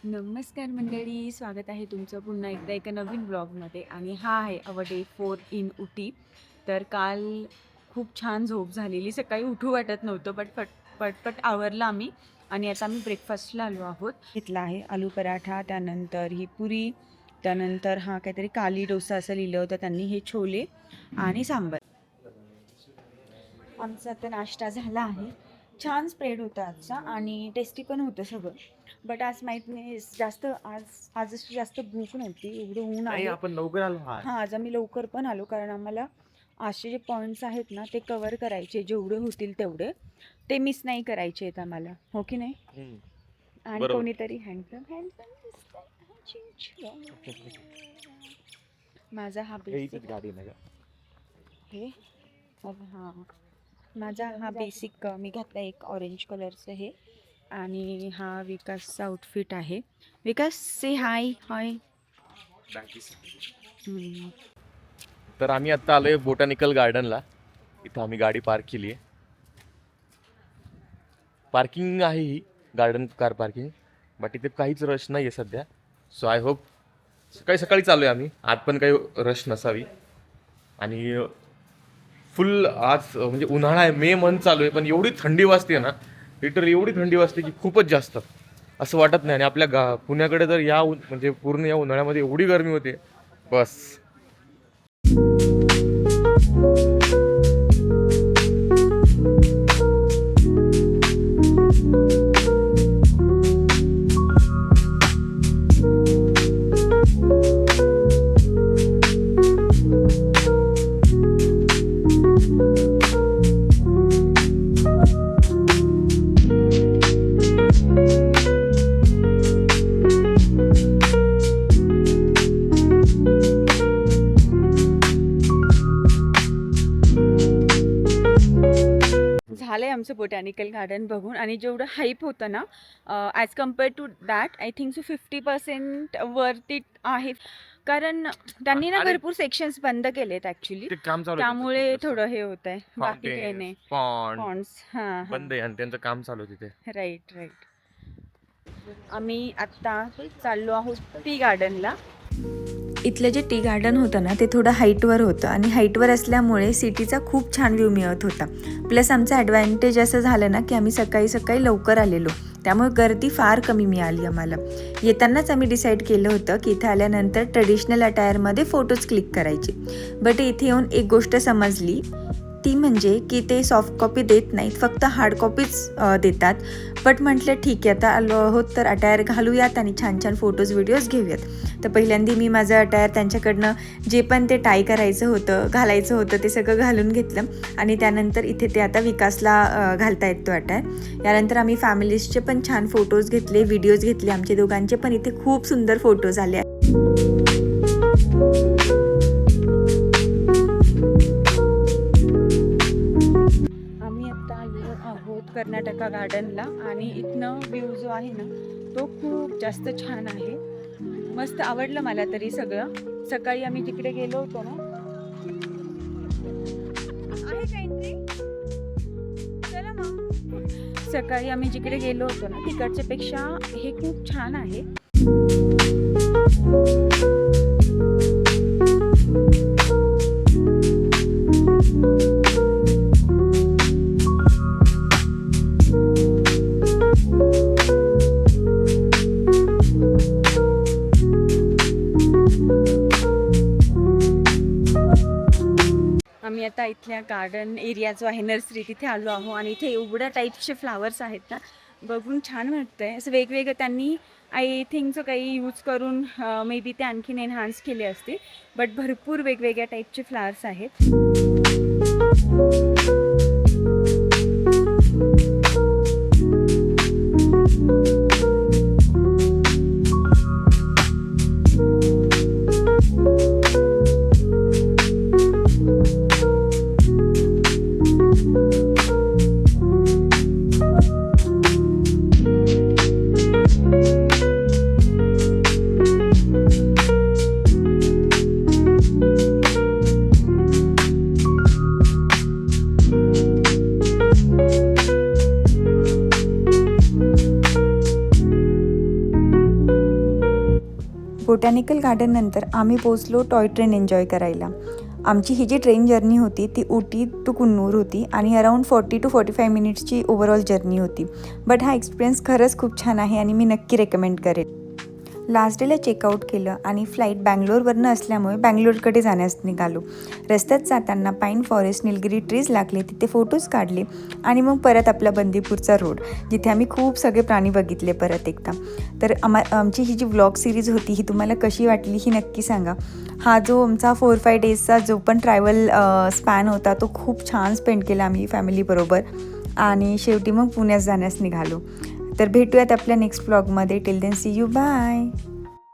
नमस्कार मंडळी, स्वागत आहे तुमचं पुन्हा एकदा एका नवीन ब्लॉगमध्ये. आणि हा आहे अवर डे 4 इन उटी. तर काल खूप छान झोप झालेली, सकाळी उठू वाटत नव्हतं, पटपट आवरलं आम्ही. आणि आता आम्ही ब्रेकफास्टला आलो आहोत. घेतला आहे आलू पराठा, त्यानंतर ही पुरी, त्यानंतर हा काहीतरी काली डोसा असं लिहिलं होतं त्यांनी, हे छोले आणि सांबार. आमचा आता नाश्ता झाला आहे. छान स्प्रेड होता आजचा आणि टेस्टी पण होतं सगळं. बट आज माहीत नाही, आज अशी जास्त भूक नव्हती, एवढं ऊन आहे. आपण लवकर आलो. हां, आज आम्ही लवकर पण आलो कारण आम्हाला असे जे पॉईंट्स आहेत ना ते कव्हर करायचे, जेवढे होतील तेवढे. ते मिस नाही करायचे आहेत आम्हाला, हो की नाही? आणि बरोबर. कोणीतरी हँडपंप माझा हा बेसिक गाडी नाही हे हां माझा हा बेसिक मी घातला एक ऑरेंज कलरचं हे. आणि हा विकासचा आउटफिट आहे. विकास से हाय. हाय. तर आम्ही आता आलोय बोटॅनिकल गार्डनला. इथं आम्ही गाडी पार्क केली आहे. पार्किंग आहे ही गार्डन कार पार्किंग, बट इथे काहीच रश नाही आहे सध्या. सो आय होप सकाळी सकाळी चालू आहे आम्ही, आज पण काही रश नसावी. आणि फुल आज म्हणजे उन्हाळा आहे, मे मंथ चालू आहे, पण एवढी थंडी वाजते ना, लिटरली एवढी थंडी वाजते की खूपच जास्त असं वाटत नाही. आणि आपल्या पुण्याकडे तर म्हणजे पूर्ण या उन्हाळ्यामध्ये एवढी गरमी होते बस. झालंय आमचं बोटॅनिकल गार्डन बघून. आणि जेवढं हाईप होतं ना as compare to that, I think so 50% worth it आहे. कारण त्यांनी ना भरपूर सेक्शन्स बंद केलेत ॲक्च्युली, त्यामुळे थोडं हे होत आहे. बाकी काही नाही. पॉन्ड्स बंद आहे आणि त्यांचं काम चालू आहे तिथे. राईट. आम्ही आत्ता चाललो आहोत टी गार्डनला. इथलं जे टी गार्डन होतं ना ते थोडं हाईटवर होतं आणि हाईटवर असल्यामुळे सिटीचा खूप छान व्ह्यू मिळत होता. प्लस आमचं ॲडव्हान्टेज असं झालं ना की आम्ही सकाळी लवकर आलेलो, त्यामुळे गर्दी फार कमी मिळाली आम्हाला. येतानाच आम्ही डिसाईड केलं होतं की इथे आल्यानंतर ट्रेडिशनल अटायरमध्ये फोटोज क्लिक करायचे. बट इथे येऊन एक गोष्ट समजली, ती म्हणजे की ते सॉफ्ट कॉपी देत नाहीत, फक्त हार्ड कॉपीज देतात. बट म्हटलं ठीक आहे, आता आलो आहोत तर अटायर घालूयात आणि छान फोटोज व्हिडिओज घेऊयात. तर पहिल्यांदा मी माझं अटायर त्यांच्याकडनं जे पण ते टाय घालायचं होतं ते सगळं घालून घेतलं. आणि त्यानंतर इथे ते आता विकासला घालता येत तो अटायर. यानंतर आम्ही फॅमिलीजचे पण छान फोटोज घेतले, व्हिडिओज घेतले. आमचे दोघांचे पण इथे खूप सुंदर फोटोज आले. कर्नाटका गार्डनला. आणि इथनं व्ह्यू जो आहे ना तो खूप जास्त छान आहे. मस्त आवडलं मला तरी सगळं. सकाळी आम्ही जिकडे गेलो होतो ना, आहे का एंट्री? चला मग. सकाळी आम्ही जिकडे गेलो होतो ना तिकडच्या पेक्षा हे खूप छान आहे. आम्ही आता इथल्या गार्डन एरिया जो आहे, नर्सरी, तिथे आलो आहो. आणि इथे एवढ्या टाईप्सचे फ्लावर्स आहेत ना, बघून छान वाटतंय. असं वेगवेगळं त्यांनी आय थिंक सो काही यूज करून मे बी ते आणखीन एनहान्स केले असतील. बट भरपूर वेगवेगळ्या टाईपचे फ्लावर्स आहेत. बोटॅनिकल गार्डननंतर आम्ही पोचलो टॉय ट्रेन एन्जॉय करायला. आमची ही जी ट्रेन जर्नी होती ती उटी टू कुन्नूर होती आणि अराऊंड 40 to 45 मिनिट्सची ओव्हरऑल जर्नी होती. बट हा एक्सपिरियन्स खरंच खूप छान आहे आणि मी नक्की रेकमेंड करेन. लास्ट डेला चेकआउट केलं आणि फ्लाईट बँगलोरवरनं असल्यामुळे बँगलोरकडे जाण्यास निघालो. रस्त्यात जाताना पाईन फॉरेस्ट, निलगिरी ट्रीज लागले, तिथे फोटोज काढले आणि मग परत आपला बंदीपूरचा रोड, जिथे आम्ही खूप सगळे प्राणी बघितले परत एकदा. तर आमची ही जी व्लॉग सिरीज होती ही तुम्हाला कशी वाटली ही नक्की सांगा. हा जो आमचा 4-5 डेजचा जो पण ट्रॅव्हल स्पॅन होता तो खूप छान स्पेंड केला आम्ही फॅमिलीबरोबर आणि शेवटी मग पुण्यात जाण्यास निघालो. तर भेटूयात आपल्या नेक्स्ट व्लॉगमध्ये. Till then see you, bye.